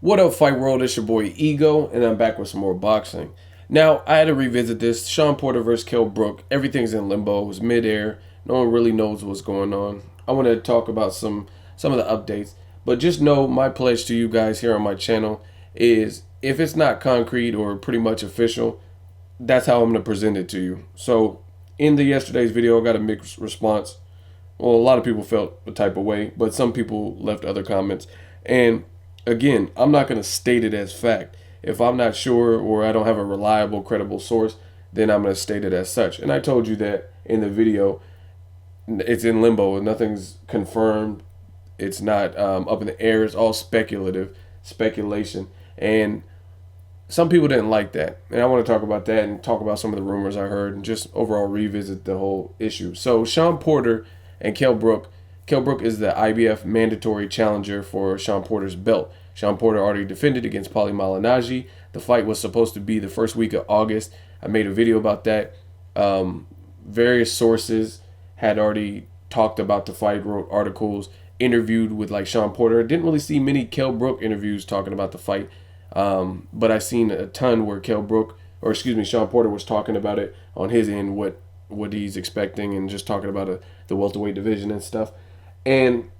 What up, Fight World? It's your boy Ego, and I'm back with some more boxing. Now, I had to revisit this. Shawn Porter versus Kell Brook. Everything's in limbo. It was midair. No one really knows what's going on. I want to talk about some of the updates, but just know my pledge to you guys here on my channel is if it's not concrete or pretty much official, that's how I'm going to present it to you. So, in the yesterday's video, I got a mixed response. Well, a lot of people felt a type of way, but some people left other comments. And again, I'm not going to state it as fact. If I'm not sure or I don't have a reliable, credible source, then I'm going to state it as such. And I told you that in the video. It's in limbo. Nothing's confirmed. It's not up in the air. It's all speculative, speculation. And some people didn't like that. And I want to talk about that and talk about some of the rumors I heard and just overall revisit the whole issue. So Shawn Porter and Kell Brook. Kell Brook is the IBF mandatory challenger for Shawn Porter's belt. Shawn Porter already defended against Paulie Malignaggi. The fight was supposed to be the first week of August. I made a video about that. Various sources had already talked about the fight, wrote articles, interviewed with like Shawn Porter. Didn't really see many Kell Brook interviews talking about the fight. But I seen a ton where Shawn Porter was talking about it on his end, what he's expecting, and just talking about the welterweight division and stuff. And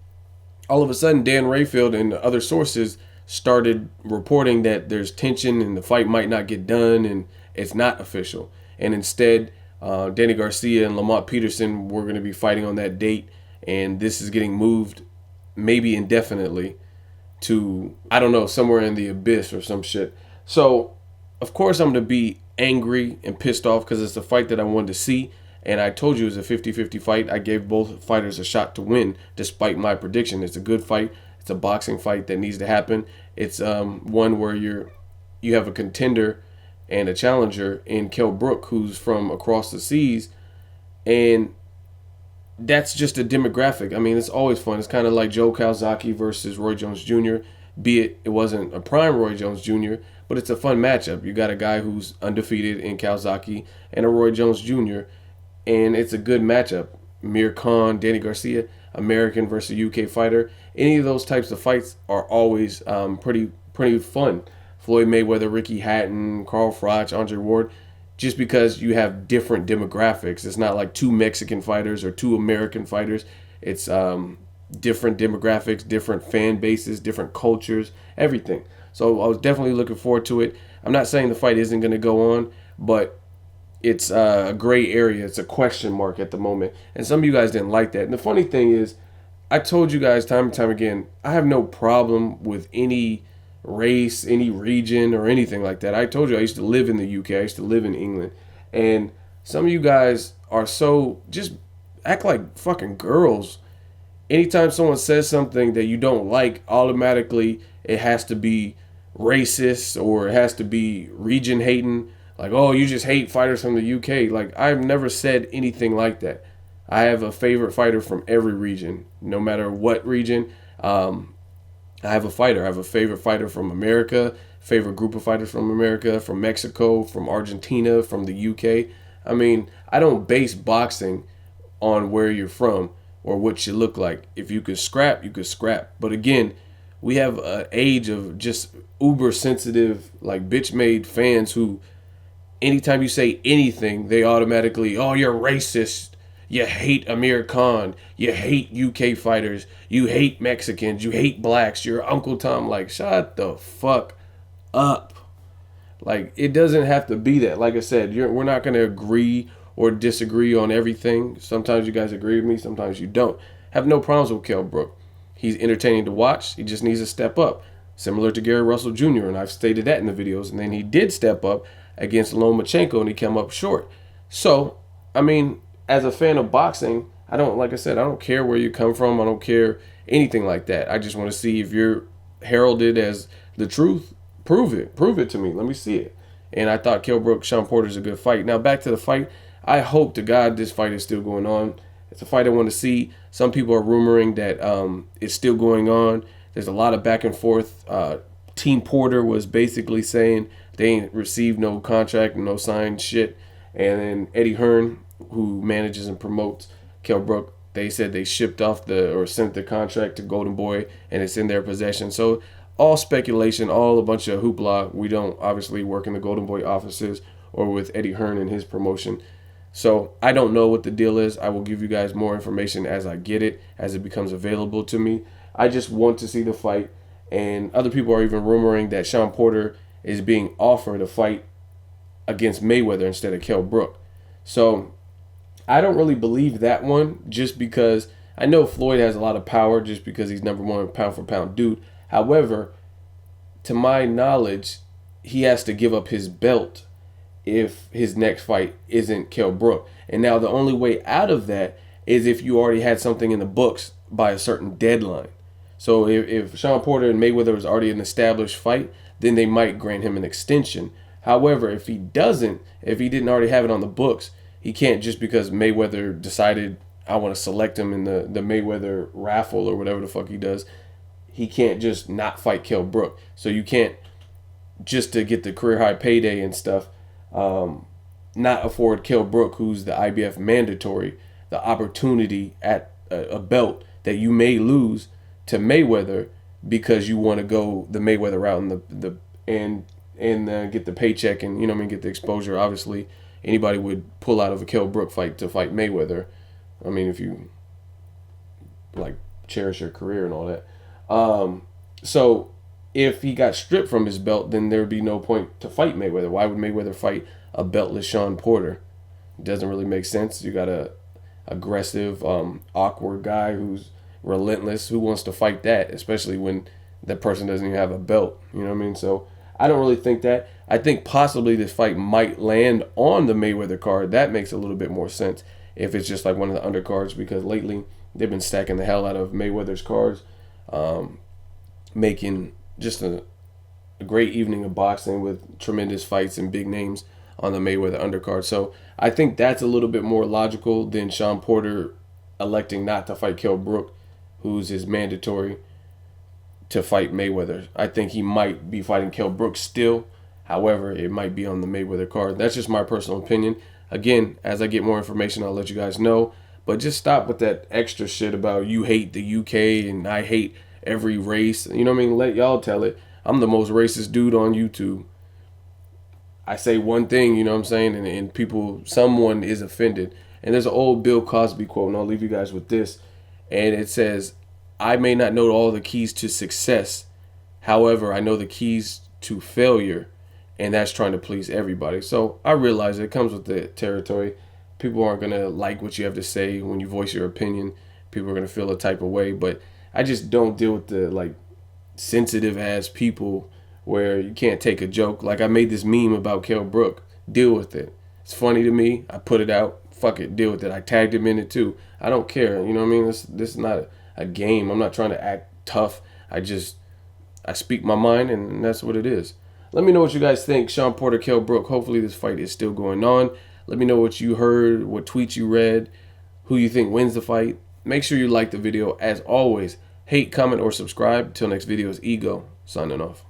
all of a sudden, Dan Rayfield and other sources started reporting that there's tension and the fight might not get done and it's not official. And instead, Danny Garcia and Lamont Peterson were going to be fighting on that date, and this is getting moved maybe indefinitely to, I don't know, somewhere in the abyss or some shit. So, of course, I'm going to be angry and pissed off because it's a fight that I wanted to see. And I told you it was a 50-50 fight. I gave both fighters a shot to win, despite my prediction. It's a good fight. It's a boxing fight that needs to happen. It's one where you have a contender and a challenger in Kell Brook, who's from across the seas, and that's just a demographic. I mean, it's always fun. It's kind of like Joe Calzaghe versus Roy Jones Jr., be it wasn't a prime Roy Jones Jr., but it's a fun matchup. You got a guy who's undefeated in Calzaghe and a Roy Jones Jr., and it's a good matchup. Mir Khan, Danny Garcia, American versus UK fighter. Any of those types of fights are always pretty fun. Floyd Mayweather, Ricky Hatton, Carl Froch, Andre Ward, just because you have different demographics. It's not like two Mexican fighters or two American fighters. It's different demographics, different fan bases, different cultures, everything. So I was definitely looking forward to it. I'm not saying the fight isn't going to go on, but it's a gray area. It's a question mark at the moment. And some of you guys didn't like that. And the funny thing is, I told you guys time and time again, I have no problem with any race, any region, or anything like that. I told you I used to live in the UK. I used to live in England. And some of you guys are so, just act like fucking girls. Anytime someone says something that you don't like, automatically it has to be racist or it has to be region hating. Like, oh, you just hate fighters from the UK. Like, I've never said anything like that. I have a favorite fighter from every region, no matter what region. I have a fighter. I have a favorite fighter from America, favorite group of fighters from America, from Mexico, from Argentina, from the UK. I mean, I don't base boxing on where you're from or what you look like. If you could scrap, you could scrap. But again, we have an age of just uber sensitive, like bitch made fans who, anytime you say anything, they automatically, oh, you're racist. You hate Amir Khan. You hate UK fighters. You hate Mexicans. You hate blacks. You're Uncle Tom. Like, shut the fuck up. Like, it doesn't have to be that. Like I said, we're not going to agree or disagree on everything. Sometimes you guys agree with me. Sometimes you don't. Have no problems with Kell Brook. He's entertaining to watch. He just needs to step up. Similar to Gary Russell Jr., and I've stated that in the videos. And then he did step up against Lomachenko, and he came up short. So, I mean, as a fan of boxing, I don't care where you come from. I don't care anything like that. I just want to see if you're heralded as the truth. Prove it. Prove it to me. Let me see it. And I thought Kell Brook, Shawn Porter is a good fight. Now, back to the fight. I hope to God this fight is still going on. It's a fight I want to see. Some people are rumoring that it's still going on. There's a lot of back and forth. Team Porter was basically saying they ain't received no contract, no signed shit. And then Eddie Hearn, who manages and promotes Kell Brook, they said they shipped off or sent the contract to Golden Boy, and it's in their possession. So all speculation, all a bunch of hoopla. We don't obviously work in the Golden Boy offices or with Eddie Hearn and his promotion. So I don't know what the deal is. I will give you guys more information as I get it, as it becomes available to me. I just want to see the fight. And other people are even rumoring that Shawn Porter is being offered a fight against Mayweather instead of Kell Brook. So I don't really believe that one, just because I know Floyd has a lot of power just because he's #1 pound for pound dude. However, to my knowledge, he has to give up his belt if his next fight isn't Kell Brook. And now the only way out of that is if you already had something in the books by a certain deadline. So if Shawn Porter and Mayweather was already an established fight, then they might grant him an extension. However, if he doesn't, if he didn't already have it on the books, he can't, just because Mayweather decided I want to select him in the Mayweather raffle or whatever the fuck he does, he can't just not fight Kell Brook. So you can't, just to get the career high payday and stuff, not afford Kell Brook, who's the IBF mandatory, the opportunity at a belt that you may lose to Mayweather because you want to go the Mayweather route and get the paycheck and, you know what I mean, get the exposure. Obviously, anybody would pull out of a Kell Brook fight to fight Mayweather. I mean, if you like cherish your career and all that. So if he got stripped from his belt, then there'd be no point to fight Mayweather. Why would Mayweather fight a beltless Shawn Porter? It doesn't really make sense. You got a aggressive, awkward guy who's relentless. Who wants to fight that, especially when that person doesn't even have a belt? You know what I mean? So I don't really think that. I think possibly this fight might land on the Mayweather card. That makes a little bit more sense if it's just like one of the undercards, because lately they've been stacking the hell out of Mayweather's cards, making just a great evening of boxing with tremendous fights and big names on the Mayweather undercard. So I think that's a little bit more logical than Shawn Porter electing not to fight Kell Brook, who's his mandatory, to fight Mayweather. I think he might be fighting Kell Brook still. However, it might be on the Mayweather card. That's just my personal opinion. Again, as I get more information, I'll let you guys know. But just stop with that extra shit about you hate the UK and I hate every race. You know what I mean? Let y'all tell it. I'm the most racist dude on YouTube. I say one thing, you know what I'm saying, and people, someone is offended. And there's an old Bill Cosby quote, and I'll leave you guys with this. And it says, I may not know all the keys to success. However, I know the keys to failure, and that's trying to please everybody. So I realize it comes with the territory. People aren't going to like what you have to say when you voice your opinion. People are going to feel a type of way. But I just don't deal with the like sensitive ass people where you can't take a joke. Like I made this meme about Kell Brook. Deal with it. It's funny to me. I put it out. Fuck it. Deal with it. I tagged him in it too. I don't care. You know what I mean? This is not a game. I'm not trying to act tough. I speak my mind, and that's what it is. Let me know what you guys think. Shawn Porter, Kell Brook. Hopefully this fight is still going on. Let me know what you heard, what tweets you read, who you think wins the fight. Make sure you like the video. As always, hate, comment, or subscribe. Till next video is Ego, signing off.